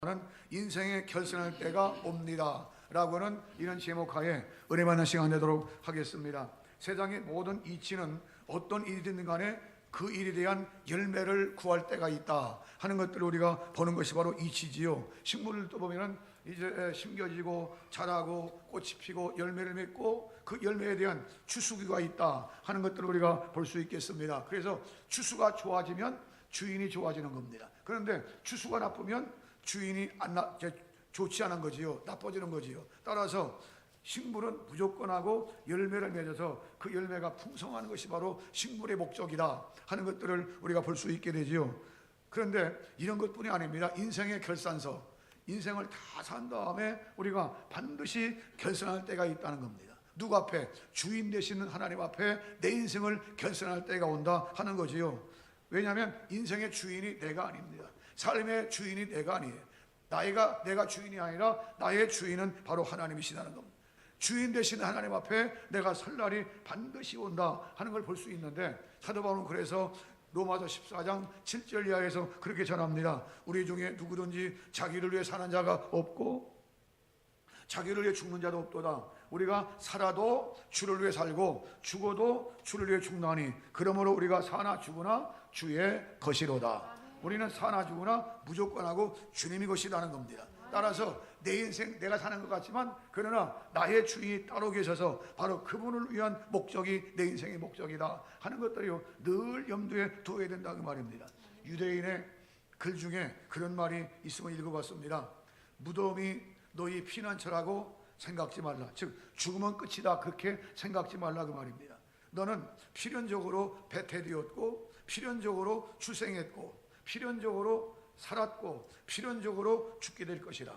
는 인생의 결산할 때가 옵니다 라고는 이런 제목하에 은혜 받는 시간 되도록 하겠습니다. 세상의 모든 이치는 어떤 일이든 간에 그 일에 대한 열매를 구할 때가 있다 하는 것들을 우리가 보는 것이 바로 이치지요. 식물을 또 보면은 이제 심겨지고 자라고 꽃이 피고 열매를 맺고 그 열매에 대한 추수기가 있다 하는 것들을 우리가 볼 수 있겠습니다. 그래서 추수가 좋아지면 주인이 좋아지는 겁니다. 그런데 추수가 나쁘면 주인이 좋지 않은 거지요. 나빠지는 거지요. 따라서 식물은 무조건 하고 열매를 맺어서 그 열매가 풍성하는 것이 바로 식물의 목적이다 하는 것들을 우리가 볼 수 있게 되지요. 그런데 이런 것뿐이 아닙니다. 인생의 결산서, 인생을 다 산 다음에 우리가 반드시 결산할 때가 있다는 겁니다. 누구 앞에? 주인 되시는 하나님 앞에 내 인생을 결산할 때가 온다 하는 거지요. 왜냐하면 인생의 주인이 내가 아닙니다. 삶의 주인이 내가 아니에요. 내가 주인이 아니라 나의 주인은 바로 하나님이시라는 겁니다. 주인 되신 하나님 앞에 내가 설 날이 반드시 온다 하는 걸 볼 수 있는데, 사도 바울은 그래서 로마서 14장 7절 이하에서 그렇게 전합니다. 우리 중에 누구든지 자기를 위해 사는 자가 없고 자기를 위해 죽는 자도 없도다. 우리가 살아도 주를 위해 살고 죽어도 주를 위해 죽나니 그러므로 우리가 사나 죽으나 주의 것이로다. 우리는 사나 죽으나 무조건 하고 주님이 것이라는 겁니다. 따라서 내 인생 내가 사는 것 같지만 그러나 나의 주인이 따로 계셔서 바로 그분을 위한 목적이 내 인생의 목적이다 하는 것들이요 늘 염두에 두어야 된다 그 말입니다. 유대인의 글 중에 그런 말이 있으면 읽어봤습니다. 무덤이 너희 피난처라고 생각지 말라. 즉 죽으면 끝이다 그렇게 생각지 말라 그 말입니다. 너는 필연적으로 배태되었고 필연적으로 출생했고 필연적으로 살았고 필연적으로 죽게 될 것이라.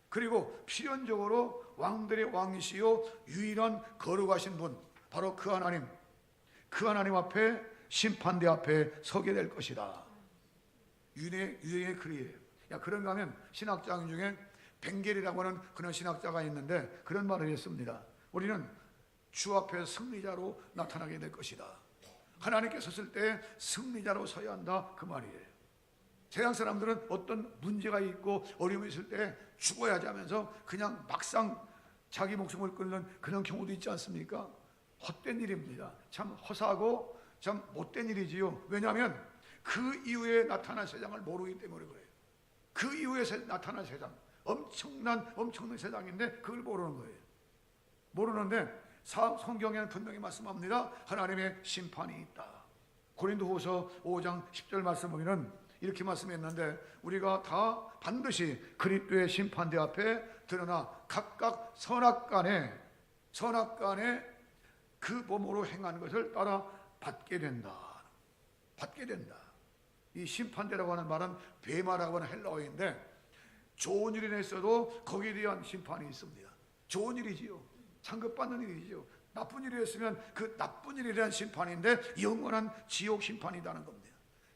그리고 필연적으로 왕들의 왕이시요 유일한 거룩하신 분 바로 그 하나님 앞에 심판대 앞에 서게 될 것이다. 유대인의 글이에요. 그런가 하면 신학자 중에 벵겔이라고 하는 그런 신학자가 있는데 그런 말을 했습니다. 우리는 주 앞에 승리자로 나타나게 될 것이다. 하나님께 섰을 때 승리자로 서야 한다 그 말이에요. 세상 사람들은 어떤 문제가 있고 어려움이 있을 때 죽어야지 하면서 그냥 막상 자기 목숨을 끊는 그런 경우도 있지 않습니까? 헛된 일입니다. 참 허사하고 참 못된 일이지요. 왜냐하면 그 이후에 나타난 세상을 모르기 때문에 그래요. 그 이후에 나타난 세상 엄청난 세상인데 그걸 모르는 거예요. 모르는데 성경에는 분명히 말씀합니다. 하나님의 심판이 있다. 고린도후서 5장 10절 말씀 보면은 이렇게 말씀했는데 우리가 다 반드시 그리스도의 심판대 앞에 드러나 각각 선악간에 그 몸으로 행한 것을 따라 받게 된다. 이 심판대라고 하는 말은 베마라고 하는 헬라어인데 좋은 일이 있어도 거기에 대한 심판이 있습니다. 좋은 일이지요. 상급받는 일이지요. 나쁜 일이 있으면 그 나쁜 일에 대한 심판인데 영원한 지옥 심판이라는 겁니다.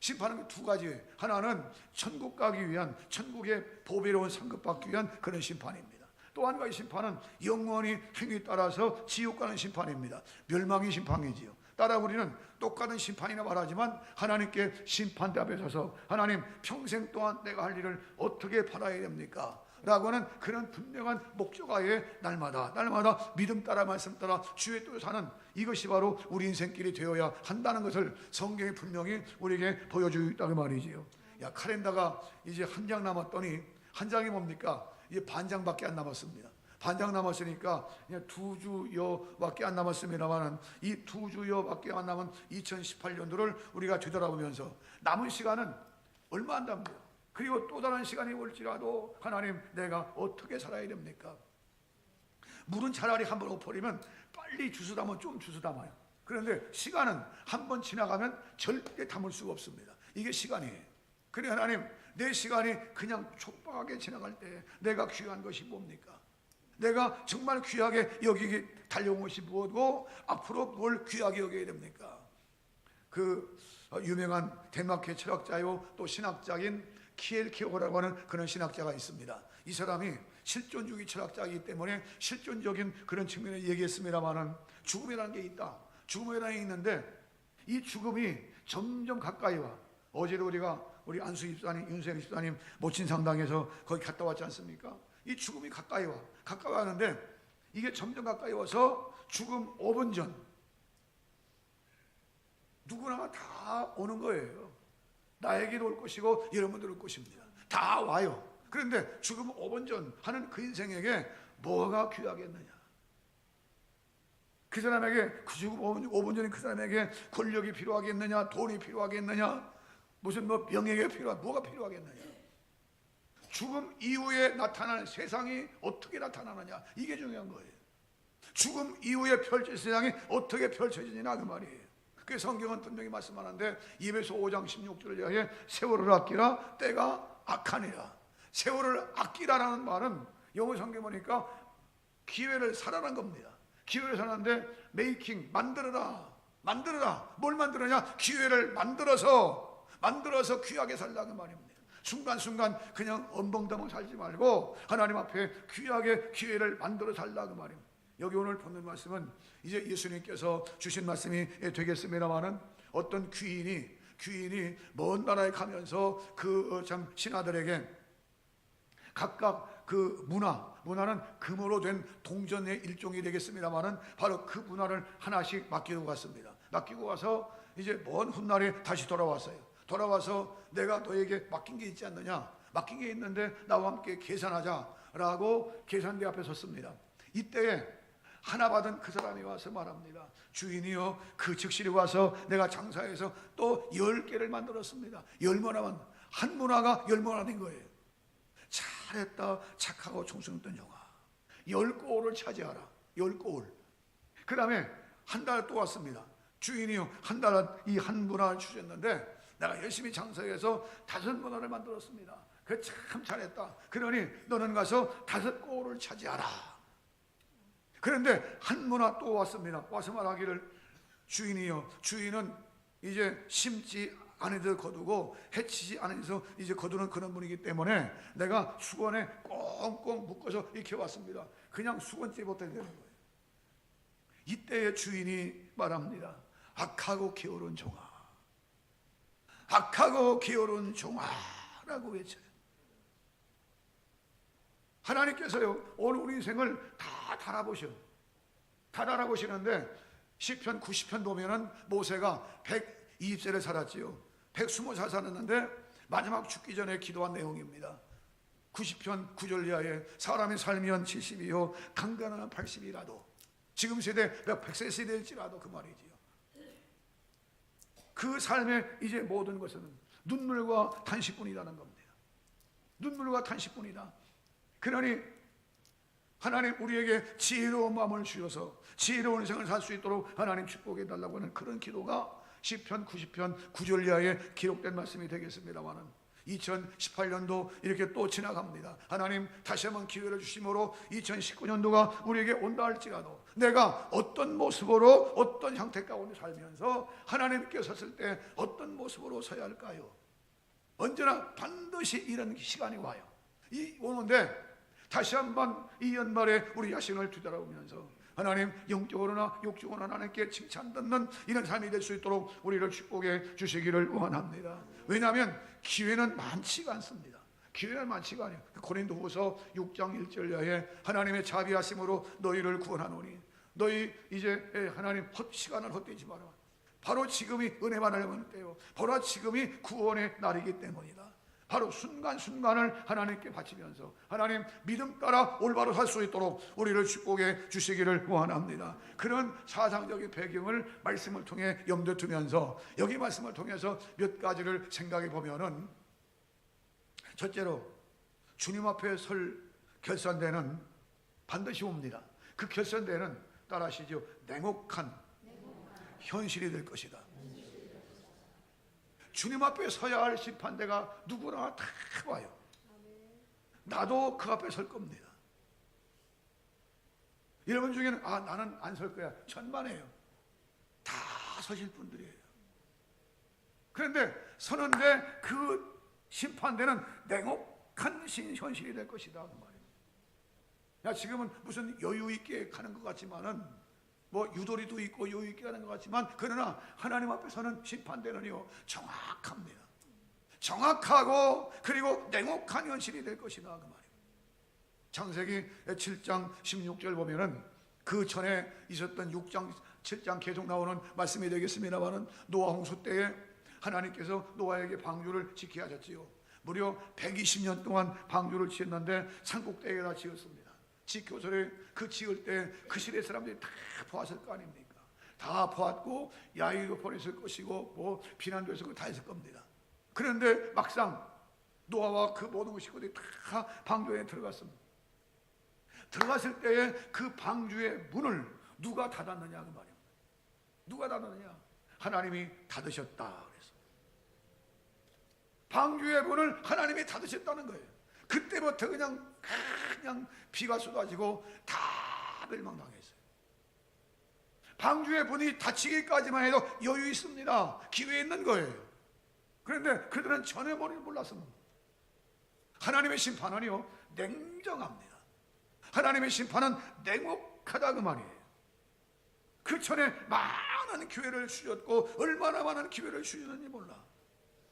심판은 두 가지예요. 하나는 천국 가기 위한 천국의 보배로운 상급받기 위한 그런 심판입니다. 또 한 가지 심판은 영원히 행위에 따라서 지옥 가는 심판입니다. 멸망의 심판이지요. 따라 우리는 똑같은 심판이나 말하지만 하나님께 심판대 앞에 서서 하나님 평생 동안 내가 할 일을 어떻게 받아야 됩니까? 라고는 그런 분명한 목적하에 날마다 믿음 따라 말씀 따라 주의 뜻을 사는 이것이 바로 우리 인생길이 되어야 한다는 것을 성경이 분명히 우리에게 보여주고 있다고 말이지요. 카렌다가 이제 한 장 남았더니 한 장이 뭡니까? 이제 반 장밖에 안 남았습니다. 반 장 남았으니까 그냥 2주여밖에 안 남았습니다만 이 2주여밖에 안 남은 2018년도를 우리가 되돌아보면서 남은 시간은 얼마 안 남습니다. 그리고 또 다른 시간이 올지라도 하나님 내가 어떻게 살아야 됩니까? 물은 차라리 한번 엎어리면 빨리 주스 담으면 좀 주스 담아요. 그런데 시간은 한번 지나가면 절대 담을 수가 없습니다. 이게 시간이에요. 그래 하나님 내 시간이 그냥 촉박하게 지나갈 때 내가 귀한 것이 뭡니까? 내가 정말 귀하게 여기기 달려온 것이 무엇고 앞으로 뭘 귀하게 여겨야 됩니까? 그 유명한 덴마크의 철학자요 또 신학자인 키엘케고라고 하는 그런 신학자가 있습니다. 이 사람이 실존주의 철학자이기 때문에 실존적인 그런 측면을 얘기했습니다마는 죽음이라는 게 있다. 죽음이라는 게 있는데 이 죽음이 점점 가까이 와. 어제도 우리가 우리 안수 집사님, 윤수영 집사님 모친 상당에서 거기 갔다 왔지 않습니까? 이 죽음이 가까이 와는데 이게 점점 가까이 와서 죽음 5분 전 누구나 다 오는 거예요. 나에게도 올 것이고 여러분들 올 것입니다. 다 와요. 그런데 죽음 5분 전 하는 그 인생에게 뭐가 귀하겠느냐? 그 사람에게 그 죽음 5분 전에 그 사람에게 권력이 필요하겠느냐? 돈이 필요하겠느냐? 무슨 뭐 명예가 뭐가 필요하겠느냐? 죽음 이후에 나타날 세상이 어떻게 나타나느냐? 이게 중요한 거예요. 죽음 이후에 펼쳐질 세상이 어떻게 펼쳐지느냐 그 말이에요. 그 성경은 분명히 말씀하는데 에베소 5장 16절을 위하여 세월을 아끼라 때가 악하니라. 세월을 아끼라라는 말은 영어 성경 보니까 기회를 살아란 겁니다. 기회를 살았는데 메이킹, 만들어라. 뭘 만들어냐? 기회를 만들어서 귀하게 살라는 말입니다. 순간순간 그냥 엄벙덩벙 살지 말고 하나님 앞에 귀하게 기회를 만들어 살라는 말입니다. 여기 오늘 보는 말씀은 이제 예수님께서 주신 말씀이 되겠습니다만은 어떤 귀인이 먼 나라에 가면서 그 참 신하들에게 각각 그 문화는 금으로 된 동전의 일종이 되겠습니다만은 바로 그 문화를 하나씩 맡기고 갔습니다. 맡기고 와서 이제 먼 훗날에 다시 돌아왔어요. 돌아와서 내가 너에게 맡긴 게 있지 않느냐? 맡긴 게 있는데 나와 함께 계산하자라고 계산대 앞에 섰습니다. 이때에 하나 받은 그 사람이 와서 말합니다. 주인이요, 그 즉시리 와서 내가 장사해서 또 10개를 만들었습니다. 10문화만, 한 문화가 10문화 된 거예요. 잘했다, 착하고 정성있던 영아. 10고을을 차지하라. 10고을. 그 다음에 한 달 또 왔습니다. 주인이요, 한 달 이 한 문화를 주셨는데 내가 열심히 장사해서 5문화를 만들었습니다. 그 참 잘했다. 그러니 너는 가서 5고을을 차지하라. 그런데 한 문화 또 왔습니다. 와서 말하기를 주인이요, 주인은 이제 심지 않은 데 거두고 해치지 않은 데서 이제 거두는 그런 분이기 때문에 내가 수건에 꽁꽁 묶어서 이렇게 왔습니다. 그냥 수건째 못해야 되는 거예요. 이때의 주인이 말합니다. 악하고 게으른 종아, 악하고 게으른 종아라고 외쳐요. 하나님께서요 오늘 우리 인생을 다 달아보시는데 시편 90편 보면은 모세가 120세를 살았지요. 120살 살았는데 마지막 죽기 전에 기도한 내용입니다. 90편 9절 이하에 사람의 살면 70이요 강건하면 80이라도 지금 세대 100세 세대일지라도 그 말이지요. 그 삶의 이제 모든 것은 눈물과 탄식뿐이라는 겁니다. 눈물과 탄식뿐이다. 그러니 하나님 우리에게 지혜로운 마음을 주셔서 지혜로운 인생을 살 수 있도록 하나님 축복해 달라고 하는 그런 기도가 시편 90편 9절 이하에 기록된 말씀이 되겠습니다만은 2018년도 이렇게 또 지나갑니다. 하나님 다시 한번 기회를 주심으로 2019년도가 우리에게 온다 할지라도 내가 어떤 모습으로 어떤 형태 가운데 살면서 하나님께 섰을 때 어떤 모습으로 서야 할까요? 언제나 반드시 이런 시간이 와요. 오는데 다시 한번 이 연말에 우리 야신을 뒤돌아보면서 하나님 영적으로나 육적으로나 하나님께 칭찬 듣는 이런 삶이 될 수 있도록 우리를 축복해 주시기를 원합니다. 왜냐하면 기회는 많지가 않습니다. 기회는 많지가 않아요. 고린도후서 6장 1절에 하나님의 자비하심으로 너희를 구원하노니 너희 이제 하나님 시간을 헛되지 마라. 바로 지금이 은혜 받으려는 때요, 바로 지금이 구원의 날이기 때문이다. 바로 순간순간을 하나님께 바치면서 하나님 믿음 따라 올바로 살 수 있도록 우리를 축복해 주시기를 원합니다. 그런 사상적인 배경을 말씀을 통해 염두에 두면서 여기 말씀을 통해서 몇 가지를 생각해 보면은, 첫째로 주님 앞에 설 결산대는 반드시 옵니다. 그 결산대는 따라하시죠. 냉혹한 현실이 될 것이다. 주님 앞에 서야 할 심판대가 누구나 다 와요. 나도 그 앞에 설 겁니다. 여러분 중에는 나는 안 설 거야, 천만에요. 다 서실 분들이에요. 그런데 서는데 그 심판대는 냉혹한 현실이 될 것이다 그 말이에요. 지금은 무슨 여유 있게 가는 것 같지만은, 뭐 유도리도 있고 여유 있게 하는 것 같지만, 그러나 하나님 앞에 서는 심판대는요 정확합니다. 정확하고 그리고 냉혹한 현실이 될 것이다 그 말이에요. 창세기 7장 16절 보면은 그 전에 있었던 6장 7장 계속 나오는 말씀이 되겠습니다만은 노아 홍수 때에 하나님께서 노아에게 방주를 지키게 하셨지요. 무려 120년 동안 방주를 지었는데 산꼭대기에다 지었습니다. 지켜서를 그 지을 때 그 시대 사람들이 다 보았을 거 아닙니까? 다 보았고 야유도 보냈을 것이고 뭐 비난도 했을 거 다 했을 겁니다. 그런데 막상 노아와 그 모든 식구들이 다 방주에 들어갔습니다. 들어갔을 때에 그 방주의 문을 누가 닫았느냐 그 말이에요. 누가 닫았느냐? 하나님이 닫으셨다 그래서 방주의 문을 하나님이 닫으셨다는 거예요. 그때부터 그냥 비가 쏟아지고 다 멸망당했어요. 방주의 문이 닫히기까지만 해도 여유 있습니다. 기회 있는 거예요. 그런데 그들은 전혀 몰랐습니다. 하나님의 심판은요 냉정합니다. 하나님의 심판은 냉혹하다 그 말이에요. 그 전에 많은 기회를 주셨고 얼마나 많은 기회를 주셨는지 몰라.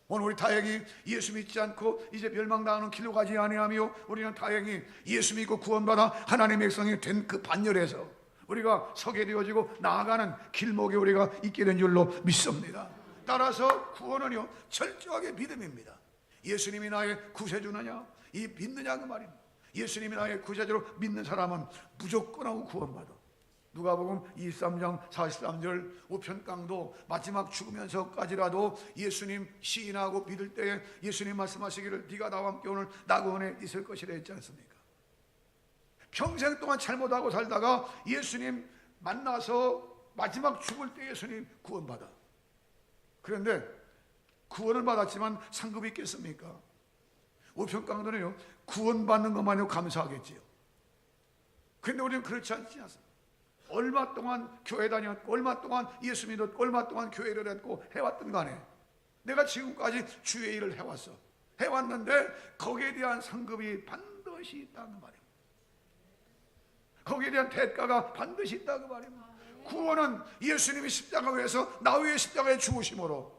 오늘 우리 다행히 예수 믿지 않고 이제 멸망당하는 길로 가지 아니하며 우리는 다행히 예수 믿고 구원받아 하나님의 백성이 된 그 반열에서 우리가 서게 되어지고 나아가는 길목에 우리가 있게 된 줄로 믿습니다. 따라서 구원은요 철저하게 믿음입니다. 예수님이 나의 구세주느냐 이 믿느냐 그 말입니다. 예수님이 나의 구세주로 믿는 사람은 무조건 하고 구원받아. 누가복음 23장 43절 우편강도 마지막 죽으면서까지라도 예수님 시인하고 믿을 때에 예수님 말씀하시기를 네가 나와 함께 오늘 낙원에 있을 것이라 했지 않습니까? 평생 동안 잘못하고 살다가 예수님 만나서 마지막 죽을 때 예수님 구원받아. 그런데 구원을 받았지만 상급이 있겠습니까? 우편강도는요 구원받는 것만으로 감사하겠지요. 그런데 우리는 그렇지 않지 않습니까? 얼마 동안 교회 다녔고 얼마 동안 예수 믿었고 얼마 동안 교회를 했고 해왔던 간에 내가 지금까지 주의 일을 해왔는데 거기에 대한 상급이 반드시 있다는 말입니다. 거기에 대한 대가가 반드시 있다는 말입니다. 구원은 예수님이 십자가 위에서 나 위에 십자가에 죽으심으로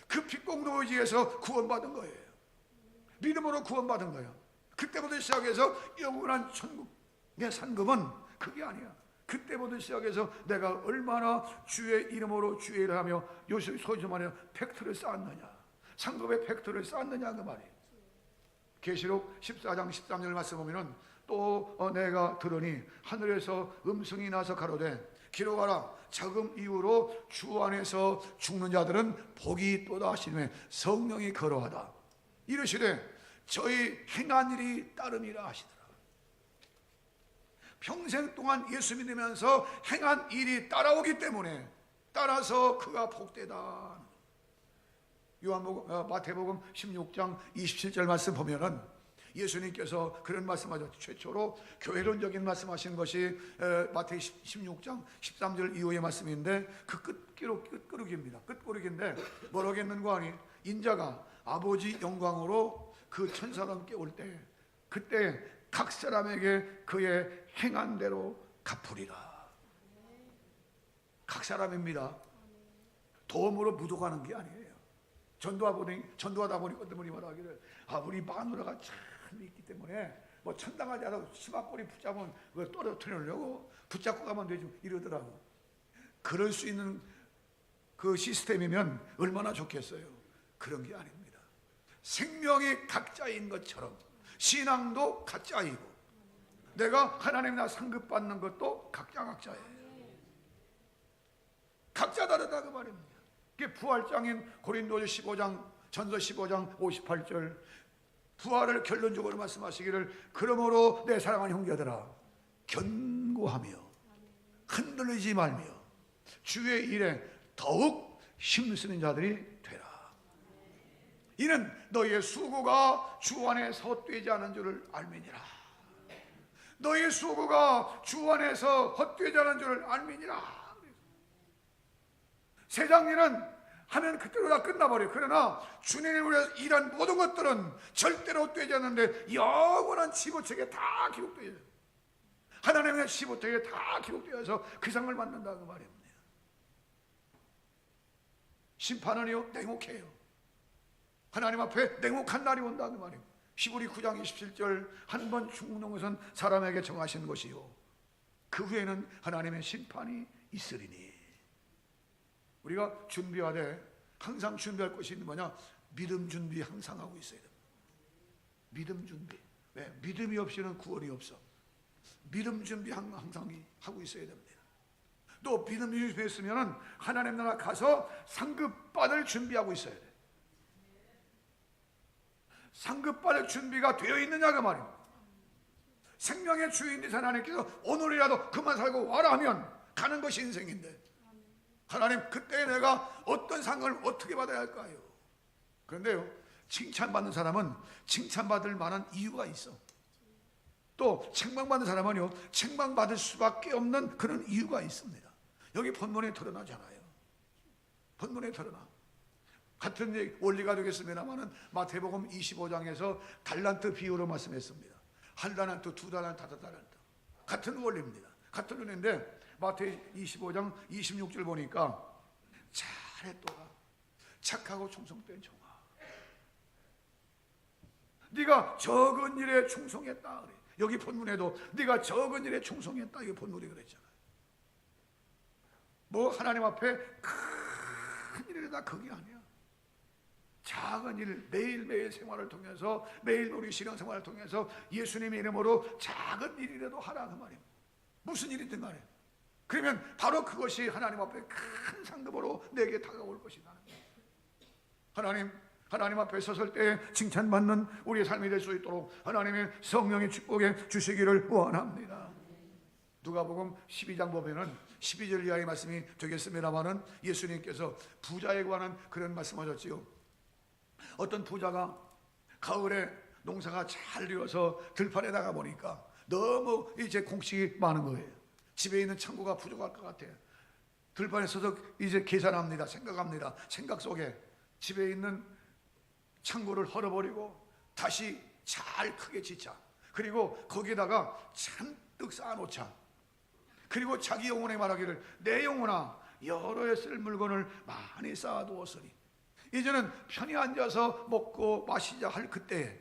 그 핏공로 의지에서 구원받은 거예요. 믿음으로 구원받은 거예요. 그때부터 시작해서 영원한 천국의 상급은 그게 아니야. 그때부터 시작해서 내가 얼마나 주의 이름으로 주의 일을 하며 요새 소위 말하는 팩트를 쌓았느냐, 상급의 팩트를 쌓았느냐 그 말이에요. 계시록 14장 13절 말씀 보면은 또 내가 들으니 하늘에서 음성이 나서 가로되 기록하라 자금 이후로 주 안에서 죽는 자들은 복이 있도다 하시며 성령이 거로하다 이르시되 저희 행한 일이 따름이라 하시더라. 평생 동안 예수 믿으면서 행한 일이 따라오기 때문에 따라서 그가 복되다. 마태복음 16장 27절 말씀 보면은 예수님께서 그런 말씀하셨죠. 최초로 교회론적인 말씀하신 것이 마태 16장 13절 이후의 말씀인데 그 끝구르기입니다. 끝구르기인데 뭐라고 했는가 하니 인자가 아버지 영광으로 그 천사와 함께 올 때 그때 각 사람에게 그의 행한 대로 갚으리라. 각 사람입니다. 도움으로 묻어가는 게 아니에요. 전도하다 보니 어떤 분이 말하기를 우리 마누라가 참 있기 때문에 뭐 천당하지 않아도 치마꼬리 붙잡으면 그걸 떨어뜨리려고 붙잡고 가면 되지 이러더라고. 그럴 수 있는 그 시스템이면 얼마나 좋겠어요. 그런 게 아닙니다. 생명이 각자인 것처럼 신앙도 각자이고 내가 하나님 나 상급받는 것도 각자예요. 각자 다르다 그 말입니다. 그게 부활장인 고린도서 15장 전서 15장 58절 부활을 결론적으로 말씀하시기를 그러므로 내 사랑하는 형제들아 견고하며 흔들리지 말며 주의 일에 더욱 힘쓰는 자들이 되라. 이는 너희의 수고가 주 안에서 헛되지 않은 줄을 알미니라. 너희의 수고가 주 안에서 헛되지 않은 줄을 알미니라. 세상 일은 하면 그때로 다 끝나버려요. 그러나 주님을 위해서 일한 모든 것들은 절대로 헛되지 않는데 영원한 지고책에 다 기록되어 있어요. 하나님의 지고책에 다 기록되어서 그 상을 받는다 그 말입니다. 심판은요 냉혹해요. 하나님 앞에 냉혹한 날이 온다는 말이에요. 히브리 9장 27절 한 번 죽는 것은 사람에게 정하신 것이요 그 후에는 하나님의 심판이 있으리니. 우리가 준비하되 항상 준비할 것이 뭐냐? 믿음 준비 항상 하고 있어야 됩니다. 믿음 준비. 왜? 믿음이 없이는 구원이 없어. 믿음 준비 항상 하고 있어야 됩니다. 또 믿음 준비했으면 하나님 나라 가서 상급 받을 준비하고 있어야 돼. 상급 받을 준비가 되어 있느냐가 말입니다. 생명의 주인 되신 하나님께서 오늘이라도 그만 살고 와라 하면 가는 것이 인생인데, 하나님 그때 내가 어떤 상을 어떻게 받아야 할까요? 그런데요, 칭찬받는 사람은 칭찬받을 만한 이유가 있어. 또 책망받는 사람은요, 책망받을 수밖에 없는 그런 이유가 있습니다. 여기 본문에 드러나잖아요. 본문에 드러나. 같은 원리가 되겠습니다만은 마태복음 25장에서 달란트 비유로 말씀했습니다. 한 달란트, 두 달란트, 다섯 달란트. 같은 원리입니다. 같은 원리인데 마태 25장 26절 보니까 잘했도다 착하고 충성된 종아, 네가 적은 일에 충성했다 그래. 여기 본문에도 네가 적은 일에 충성했다 이게 본문이 그랬잖아요. 뭐 하나님 앞에 큰 일이다 그게 아니야. 작은 일, 매일매일 생활을 통해서, 매일 우리 신앙생활을 통해서 예수님의 이름으로 작은 일이라도 하라 그 말이에요. 무슨 일이든 간에. 그러면 바로 그것이 하나님 앞에 큰 상급으로 내게 다가올 것이다. 하나님 앞에 섰을 때 칭찬받는 우리의 삶이 될 수 있도록 하나님의 성령의 축복에 주시기를 원합니다. 누가복음 12장 보면은 12절 이하의 말씀이 되겠습니다만은 예수님께서 부자에 관한 그런 말씀하셨지요. 어떤 부자가 가을에 농사가 잘 되어서 들판에 나가 보니까 너무 이제 공식이 많은 거예요. 집에 있는 창고가 부족할 것 같아. 들판에 서서 이제 계산합니다. 생각합니다. 생각 속에 집에 있는 창고를 헐어버리고 다시 잘 크게 짓자. 그리고 거기에다가 잔뜩 쌓아놓자. 그리고 자기 영혼에 말하기를 내 영혼아 여러 해 쓸 물건을 많이 쌓아두었으니 이제는 편히 앉아서 먹고 마시자 할 그때에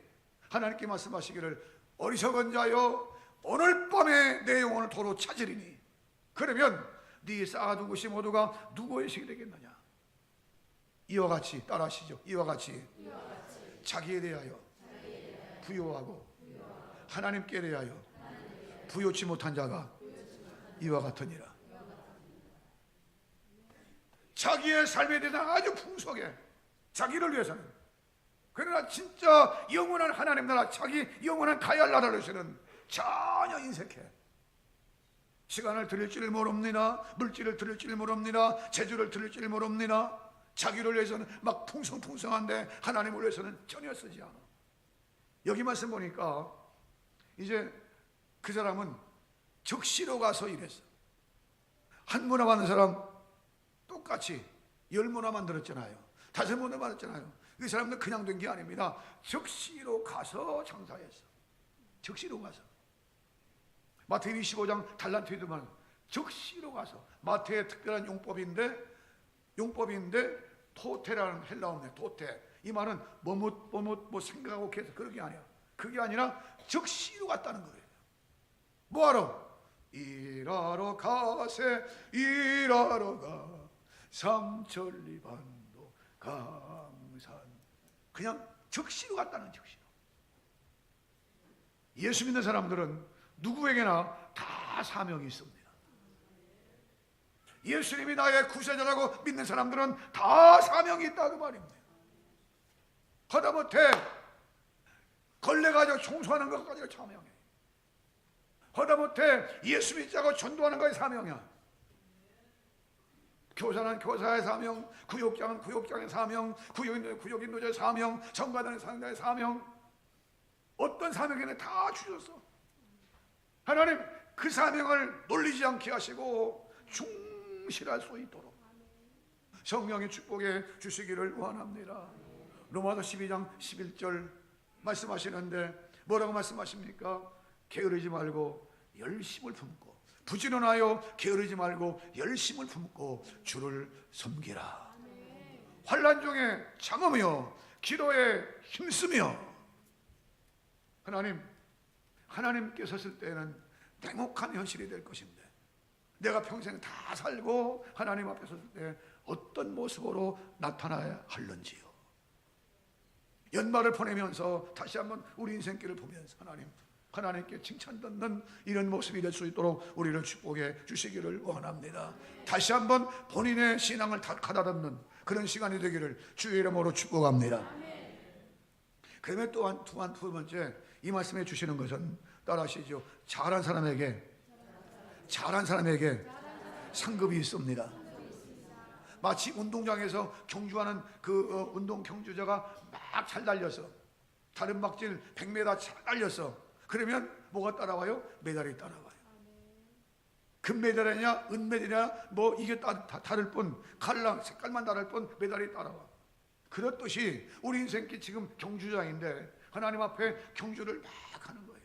하나님께 말씀하시기를 어리석은 자여 오늘 밤에 내 영혼을 도로 찾으리니 그러면 네 쌓아둔 것이 모두가 누구의 식이 되겠느냐. 이와 같이 따라하시죠. 이와 같이 자기에 대하여 부요하고 하나님께 대하여 부요치 못한 자가 이와 같으니라. 자기의 삶에 대해서 아주 풍성해. 자기를 위해서는. 그러나 진짜 영원한 하나님 나라, 자기 영원한 가야 할 나라를 위해서는 전혀 인색해. 시간을 드릴 줄 모릅니다. 물질을 드릴 줄 모릅니다. 재주를 드릴 줄 모릅니다. 자기를 위해서는 막 풍성풍성한데 하나님을 위해서는 전혀 쓰지 않아. 여기 말씀 보니까 이제 그 사람은 적시로 가서 일했어. 한 문화 받는 사람 똑같이 10문화 만들었잖아요. 5문화 받았잖아요. 그 사람들 그냥 된 게 아닙니다. 적시로 가서 장사했어. 적시로 가서. 마태복음 25장 달란트에도 말 적시로 가서. 마태의 특별한 용법인데 토테라는 헬라어네. 토테. 이 말은 뭐 생각하고 계속 그런 게 아니야. 그게 아니라 적시로 갔다는 거예요. 뭐하러? 일하러 가세 일하러 가 삼천리반도 강산. 그냥 적시로 갔다는 적시로. 예수 믿는 사람들은 누구에게나 다 사명이 있습니다. 예수님이 나의 구세주라고 믿는 사람들은 다 사명이 있다고 말입니다. 하다못해 걸레 가지고 청소하는 것까지가 사명이에요. 하다못해 예수 믿자고 전도하는 것이 사명이야. 교사는 교사의 사명, 구역장은 구역장의 사명, 구역인도자의 사명, 정과단의 상자의 사명. 어떤 사명에는 다 주셨어. 하나님 그 사명을 놀리지 않게 하시고 충실할 수 있도록 성령의 축복에 주시기를 원합니다. 로마서 12장 11절 말씀하시는데 뭐라고 말씀하십니까? 게으르지 말고 열심을 품고 부지런하여 게으르지 말고 열심을 품고 주를 섬기라. 환난 중에 참으며 기도에 힘쓰며 하나님께 섰을 때는 냉혹한 현실이 될 것인데, 내가 평생 다 살고 하나님 앞에 섰을 때 어떤 모습으로 나타나야 할는지요. 연말을 보내면서 다시 한번 우리 인생길을 보면서 하나님께 칭찬 듣는 이런 모습이 될 수 있도록 우리를 축복해 주시기를 원합니다. 다시 한번 본인의 신앙을 가다듬는 그런 시간이 되기를 주의 이름으로 축복합니다. 그러면 또한 두 번째, 이 말씀해 주시는 것은 따라하시죠. 잘한 사람에게 상급이 있습니다. 마치 운동장에서 경주하는 그 운동 경주자가 막 잘 달려서 다른 막질 100m 잘 달렸어. 그러면 뭐가 따라와요? 메달이 따라와요. 금메달이냐 은메달이냐 뭐 이게 다를 뿐, 칼랑 색깔만 다를 뿐 메달이 따라와. 그렇듯이 우리 인생길 지금 경주장인데 하나님 앞에 경주를 막 하는 거예요.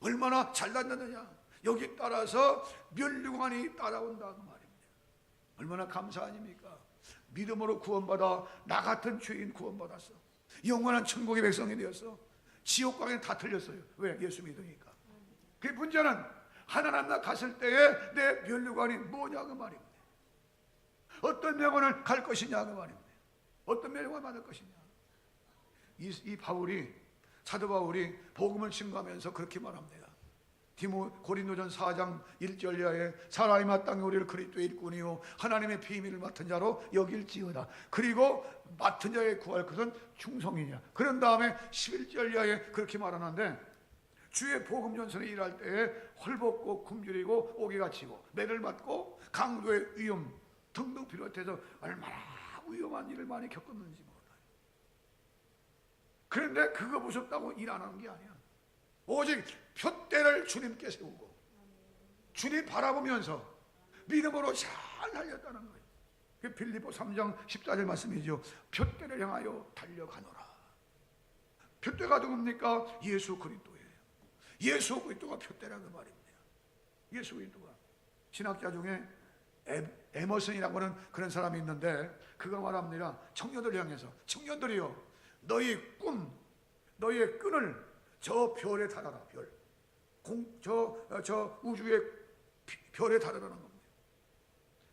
얼마나 잘 달렸느냐, 여기 따라서 면류관이 따라온다 그 말입니다. 얼마나 감사 아닙니까? 믿음으로 구원받아 나 같은 죄인 구원받았어. 영원한 천국의 백성이 되었어. 지옥 가기는 다 틀렸어요. 왜? 예수 믿으니까. 그 문제는 하나님 나라 갔을 때에 내 면류관이 뭐냐 그 말입니다. 어떤 명언을 갈 것이냐 그 말입니다. 어떤 면류관을 받을 것이냐. 이 사도 바울이 복음을 증거하면서 그렇게 말합니다. 고린도전 4장 1절 이하에 사람이 마땅히 우리를 그리스도의 일꾼이요 하나님의 비밀을 맡은 자로 여길지어다. 그리고 맡은 자에 구할 것은 충성이냐. 그런 다음에 11절 이하에 그렇게 말하는데, 주의 복음 전선에 일할 때에 헐벗고 굶주리고 옥에 갇히고 매를 맞고 강도의 위험 등등 비롯해서 얼마나 위험한 일을 많이 겪었는지 몰라요. 그런데 그거 무섭다고 일 안 하는 게 아니야. 오직 푯대를 주님께 세우고 주님 바라보면서 믿음으로 잘 달렸다는 거예요. 그 빌립보 3장 14절 말씀이죠. 푯대를 향하여 달려가노라. 푯대가 누굽니까? 예수 그리스도예요. 예수 그리스도가 푯대라는 말입니다. 예수 그리스도가. 신학자 중에 에머슨이라고 하는 그런 사람이 있는데 그가 말합니다. 청년들 향해서, 청년들이요, 너희 너희의 끈을 저 별에 달아라. 저 우주의 별에 달아라는 겁니다.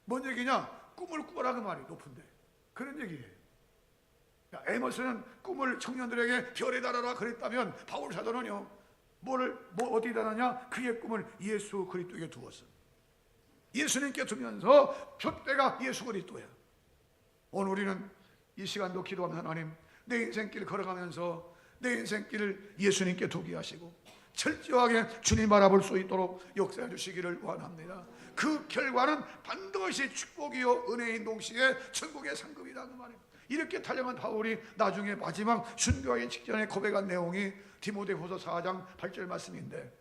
뭔 얘기냐? 꿈을 꾸어라 그 말이 높은데 그런 얘기예요. 에머슨은 꿈을 청년들에게 별에 달아라 그랬다면 바울 사도는요, 어디 달았냐? 그의 꿈을 예수 그리스도에게 두었어. 예수님께 두면서 푯대가 예수 그리스도야. 오늘 우리는 이 시간도 기도하면 하나님, 내 인생길 걸어가면서 내 인생길을 예수님께 두게 하시고 철저하게 주님 바라볼 수 있도록 역사해 주시기를 원합니다. 그 결과는 반드시 축복이요 은혜인 동시에 천국의 상급이다 그 말입니다. 이렇게 달려간 바울이 나중에 마지막 순교하기 직전에 고백한 내용이 디모데후서 4장 8절 말씀인데,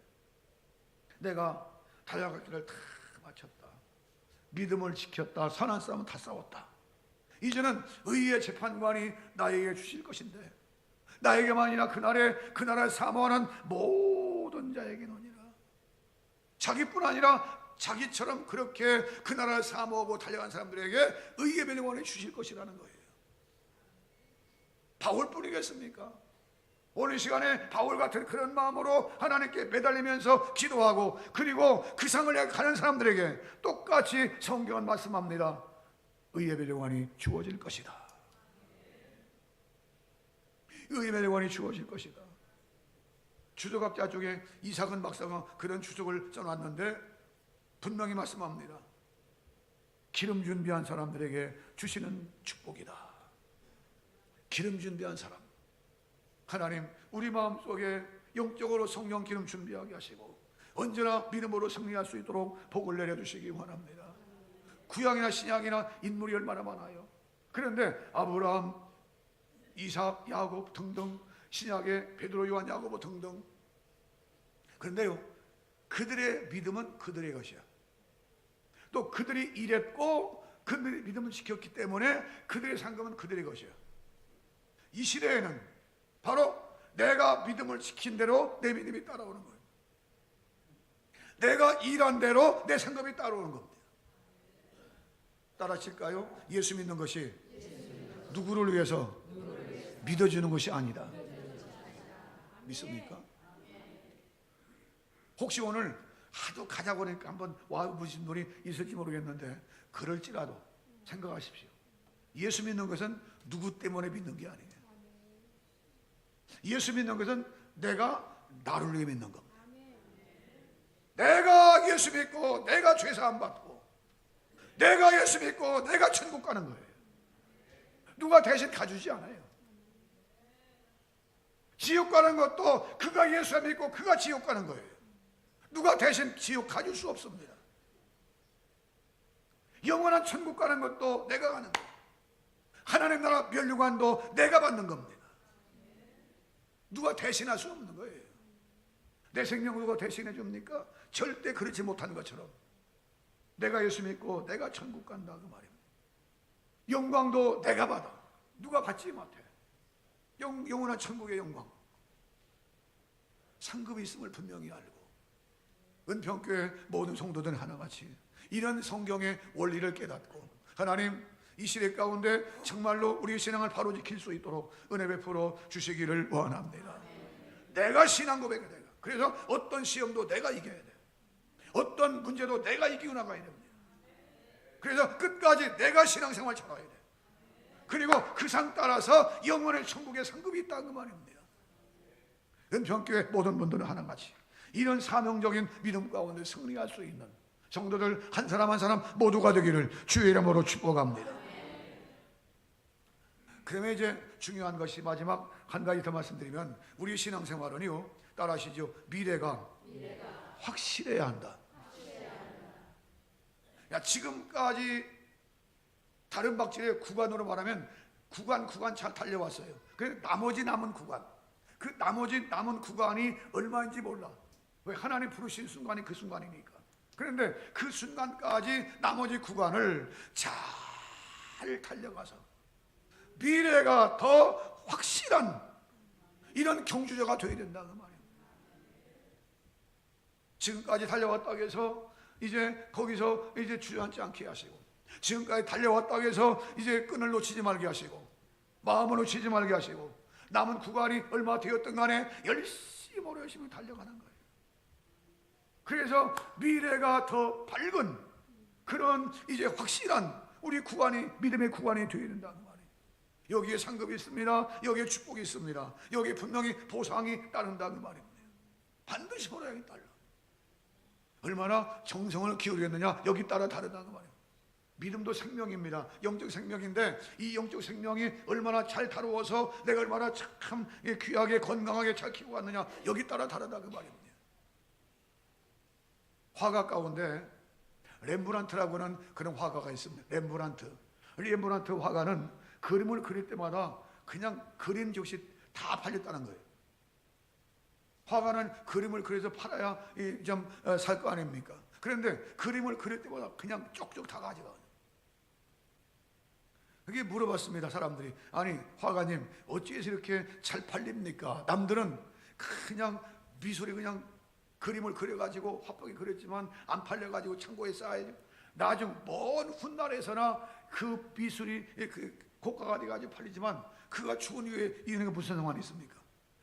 내가 달려갈 길을 다 마쳤다. 믿음을 지켰다. 선한 싸움은 다 싸웠다. 이제는 의의 재판관이 나에게 주실 것인데, 나에게만이나 그 나라를 사모하는 모든 자에게노니라. 자기뿐 아니라 자기처럼 그렇게 그 나라를 사모하고 달려간 사람들에게 의의 면류관을 주실 것이라는 거예요. 바울뿐이겠습니까? 오늘 시간에 바울 같은 그런 마음으로 하나님께 매달리면서 기도하고, 그리고 그 상을 가는 사람들에게 똑같이 성경은 말씀합니다. 의의 면류관이 주어질 것이다. 의의 면류관이 주어질 것이다. 주석학자 중에 이삭은 박사가 그런 주석을 써놨는데 분명히 말씀합니다. 기름 준비한 사람들에게 주시는 축복이다. 기름 준비한 사람, 하나님 우리 마음속에 영적으로 성령 기름 준비하게 하시고 언제나 믿음으로 승리할 수 있도록 복을 내려주시기 원합니다. 구약이나 신약이나 인물이 얼마나 많아요. 그런데 아브라함, 이삭, 야곱 등등, 신약의 베드로, 요한, 야고보 등등. 그런데요, 그들의 믿음은 그들의 것이야. 또 그들이 일했고 그들의 믿음을 지켰기 때문에 그들의 상급은 그들의 것이야. 이 시대에는 바로 내가 믿음을 지킨 대로 내 믿음이 따라오는 거예요. 내가 일한 대로 내 상급이 따라오는 겁니다. 따라하실까요? 예수 믿는 것이 누구를 위해서? 믿어주는 것이 아니다. 믿습니까? 혹시 오늘 하도 가자고 하니까 한번 와보신 분이 있을지 모르겠는데, 그럴지라도 생각하십시오. 예수 믿는 것은 누구 때문에 믿는 게 아니에요. 예수 믿는 것은 내가 나를 위해 믿는 겁니다. 내가 예수 믿고 내가 죄사함 받고 내가 예수 믿고 내가 천국 가는 거예요. 누가 대신 가주지 않아요. 지옥 가는 것도 그가 예수 믿고 그가 지옥 가는 거예요. 누가 대신 지옥 가줄 수 없습니다. 영원한 천국 가는 것도 내가 가는 거예요. 하나님 나라 면류관도 내가 받는 겁니다. 누가 대신할 수 없는 거예요. 내 생명 누가 대신해 줍니까? 절대 그렇지 못한 것처럼 내가 예수 믿고 내가 천국 간다 그 말입니다. 영광도 내가 받아. 누가 받지 못해. 영원한 천국의 영광, 상급이 있음을 분명히 알고, 은평교회 모든 성도들은 하나같이 이런 성경의 원리를 깨닫고, 하나님 이 시대 가운데 정말로 우리의 신앙을 바로 지킬 수 있도록 은혜 베풀어 주시기를 원합니다. 내가 신앙 고백해야 돼요. 그래서 어떤 시험도 내가 이겨야 돼요. 어떤 문제도 내가 이기고 나가야 됩니다. 그래서 끝까지 내가 신앙생활 잘해야 돼요. 그리고 그 상 따라서 영원의 천국의 상급이 있다는 말입니다. 은평교회 모든 분들은 하나같이 이런 사명적인 믿음 가운데 승리할 수 있는 성도들 한 사람 한 사람 모두가 되기를 주의 이름으로 축복합니다. 그러면 이제 중요한 것이 마지막 한 가지 더 말씀드리면, 우리 신앙생활은요, 따라하시죠. 미래가 확실해야 한다. 야, 지금까지 다른 박질의 구간으로 말하면 구간 잘 달려왔어요. 그래서 나머지 남은 구간, 그 나머지 남은 구간이 얼마인지 몰라. 왜? 하나님 부르신 순간이 그 순간이니까. 그런데 그 순간까지 나머지 구간을 잘 달려가서 미래가 더 확실한 이런 경주자가 되어야 된다는 말이에요. 지금까지 달려왔다고 해서 이제 거기서 이제 주저앉지 않게 하시고, 지금까지 달려왔다고 해서 이제 끈을 놓치지 말게 하시고, 마음을 놓치지 말게 하시고, 남은 구간이 얼마 되었든 간에 열심히 달려가는 거예요. 그래서 미래가 더 밝은 그런 이제 확실한 우리 구간이, 믿음의 구간이 되어야 된다는 말이에요. 여기에 상급이 있습니다. 여기에 축복이 있습니다. 여기에 분명히 보상이 따른다는 말입니다. 반드시 보상이 따라. 얼마나 정성을 기울였느냐, 여기 따라 다르다는 말이에요. 믿음도 생명입니다. 영적 생명인데 이 영적 생명이 얼마나 잘 다루어서 내가 얼마나 참 귀하게 건강하게 잘 키우고 왔느냐, 여기 따라 다르다 그 말입니다. 화가 가운데 렘브란트라고는 그런 화가가 있습니다. 렘브란트 화가는 그림을 그릴 때마다 그냥 그림 즉시 다 팔렸다는 거예요. 화가는 그림을 그려서 팔아야 좀 살 거 아닙니까? 그런데 그림을 그릴 때마다 그냥 쪽쪽 다 가져가요. 그게 물어봤습니다. 사람들이, 아니 화가님 어찌해서 이렇게 잘 팔립니까? 남들은 그냥 미술이 그냥 그림을 그려가지고 화법이 그렸지만 안 팔려가지고 창고에 쌓아야죠. 나중 먼 훗날에서나 그 미술이 그 고가가 돼가지고 팔리지만 그가 죽은 후에 이런 게 무슨 상관이 있습니까?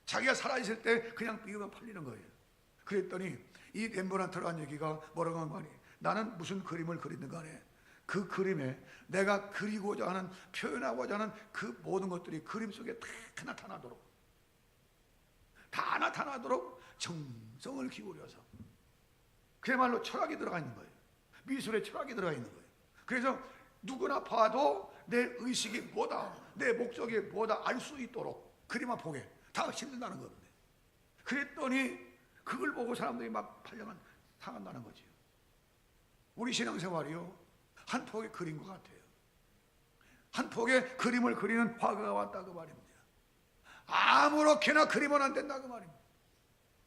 자기가 살아있을 때 그냥 비우면 팔리는 거예요. 그랬더니 이 렘브란트라는 얘기가 뭐라고 하는 거니? 나는 무슨 그림을 그리든 간에 그 그림에 내가 그리고자 하는, 표현하고자 하는 그 모든 것들이 그림 속에 다 나타나도록 정성을 기울여서, 그야말로 철학이 들어가 있는 거예요. 미술에 철학이 들어가 있는 거예요. 그래서 누구나 봐도 내 의식이 뭐다, 내 목적이 뭐다 알 수 있도록 그림만 보게 다 힘든다는 겁니다. 그랬더니 그걸 보고 사람들이 막 당한다는 거죠. 우리 신앙생활이요, 한 폭의 그림과 같아요. 한 폭의 그림을 그리는 화가가 왔다 그 말입니다. 아무렇게나 그리면 안 된다 그 말입니다.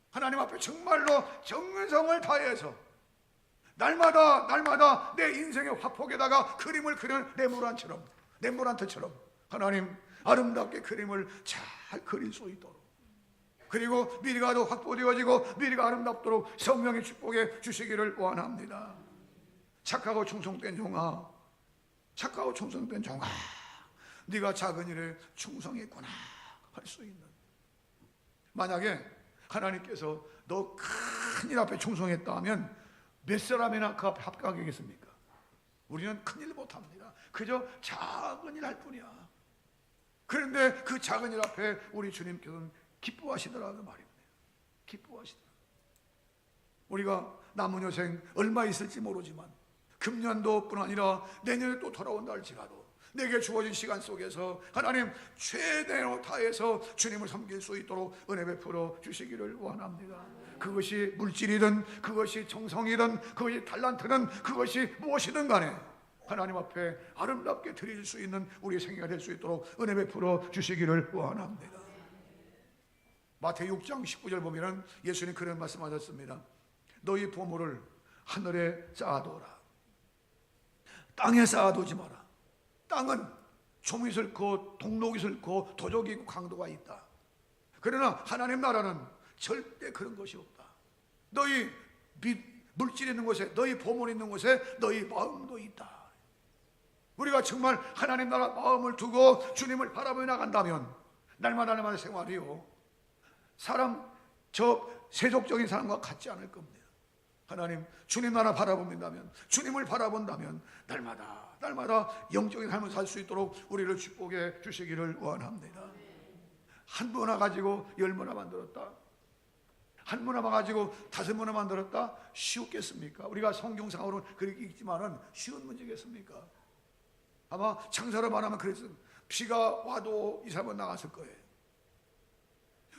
하나님 앞에 정말로 정성을 다해서 날마다 내 인생의 화폭에다가 그림을 그리는 렘브란트처럼 하나님 아름답게 그림을 잘 그릴 수 있도록, 그리고 미래가 더 확보되어지고 미래가 아름답도록 성령의 축복해 주시기를 원합니다. 착하고 충성된 종아, 네가 작은 일에 충성했구나 할 수 있는, 만약에 하나님께서 너 큰 일 앞에 충성했다 하면 몇 사람이나 그 앞에 합격하겠습니까? 우리는 큰일 못합니다. 그저 작은 일 할 뿐이야. 그런데 그 작은 일 앞에 우리 주님께서는 기뻐하시더라는 말입니다. 기뻐하시더라. 우리가 남은 여생 얼마 있을지 모르지만 금년도뿐 아니라 내년에 또 돌아온다 할지라도 내게 주어진 시간 속에서 하나님 최대로 다해서 주님을 섬길 수 있도록 은혜 베풀어 주시기를 원합니다. 그것이 물질이든 그것이 정성이든 그것이 달란트든 그것이 무엇이든 간에 하나님 앞에 아름답게 드릴 수 있는 우리의 생애가 될 수 있도록 은혜 베풀어 주시기를 원합니다. 마태복음 6장 19절 보면 예수님 그런 말씀하셨습니다. 너희 보물을 하늘에 쌓아두어라. 땅에 쌓아두지 마라. 땅은 좀이 있을고 동록이 있을고 도적이 있고 강도가 있다. 그러나 하나님 나라는 절대 그런 것이 없다. 너희 물질 있는 곳에, 너희 보물 있는 곳에 너희 마음도 있다. 우리가 정말 하나님 나라 마음을 두고 주님을 바라보며 나간다면 날마다 생활이요 저 세속적인 사람과 같지 않을 겁니다. 하나님 주님 나라 바라본다면, 주님을 바라본다면 날마다 영적인 삶을 살 수 있도록 우리를 축복해 주시기를 원합니다. 한 문화 가지고 10문화 만들었다, 한 문화만 가지고 5문화 만들었다, 쉬웠겠습니까? 우리가 성경상으로는 그렇게 읽지만은 쉬운 문제겠습니까? 아마 장사로 말하면 그랬어요. 비가 와도 이 사람은 나갔을 거예요.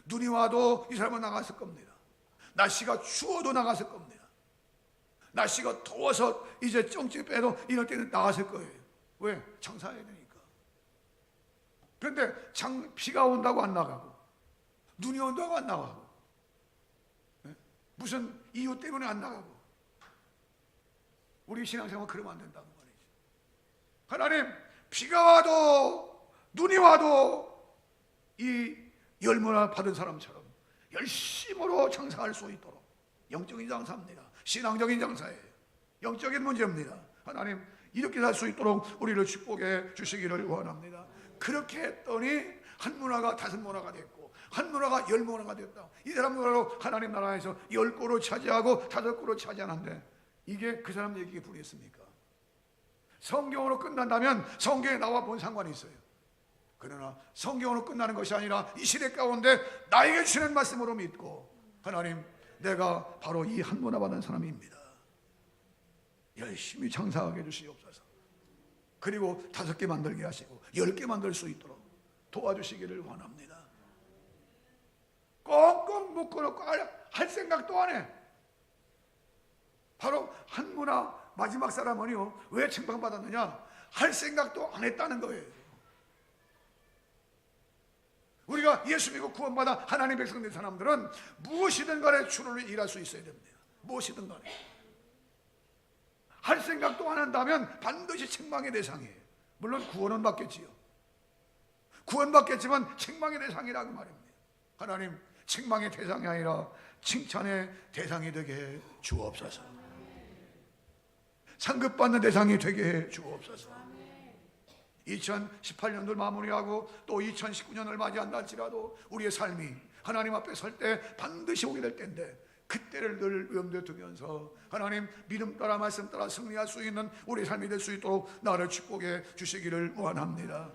눈이 와도 이 사람은 나갔을 겁니다. 날씨가 추워도 나갔을 겁니다. 날씨가 더워서 이제 쩡쩡 빼도 이럴 때는 나갔을 거예요. 왜? 장사해야 되니까. 그런데 비가 온다고 안 나가고 눈이 온다고 안 나가고 무슨 이유 때문에 안 나가고, 우리 신앙생활 그러면 안 된다는 말이죠. 하나님 비가 와도 눈이 와도 이 열무나 받은 사람처럼 열심으로 장사할 수 있도록, 영적인 장사입니다. 신앙적인 장사예요. 영적인 문제입니다. 하나님 이렇게 살 수 있도록 우리를 축복해 주시기를 원합니다. 그렇게 했더니 한 문화가 5문화가 됐고 한 문화가 10문화가 됐다. 이 사람들로 하나님 나라에서 10골을 차지하고 5골을 차지하는데 이게 그 사람 얘기에 불리했습니까? 성경으로 끝난다면 성경에 나와 뭔 상관이 있어요? 그러나 성경으로 끝나는 것이 아니라 이 시대 가운데 나에게 주시는 말씀으로 믿고, 하나님 내가 바로 이 한 문화 받은 사람입니다. 열심히 장사하게 해주시옵소서. 그리고 5개 만들게 하시고 10개 만들 수 있도록 도와주시기를 원합니다. 꽁꽁 묶어놓고 할 생각도 안 해. 바로 한 문화 마지막 사람은요 왜 칭찬받았느냐? 할 생각도 안 했다는 거예요. 우리가 예수 믿고 구원받아 하나님 백성 된 사람들은 무엇이든 간에 주를 일할 수 있어야 됩니다. 무엇이든 간에 할 생각도 안 한다면 반드시 책망의 대상이에요. 물론 구원은 받겠지요. 구원받겠지만 책망의 대상이라고 말입니다. 하나님 책망의 대상이 아니라 칭찬의 대상이 되게 해 주옵소서. 상급받는 대상이 되게 해 주옵소서. 2018년도를 마무리하고 또 2019년을 맞이한다 할지라도 우리의 삶이 하나님 앞에 설 때 반드시 오게 될 텐데, 그때를 늘 염두에 두면서 하나님 믿음 따라 말씀 따라 승리할 수 있는 우리의 삶이 될 수 있도록 나를 축복해 주시기를 원합니다.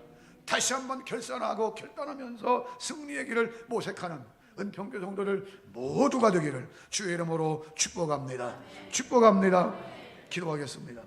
다시 한번 결산하고 결단하면서 승리의 길을 모색하는 은평교 성도들 모두가 되기를 주의 이름으로 축복합니다. 축복합니다. 기도하겠습니다.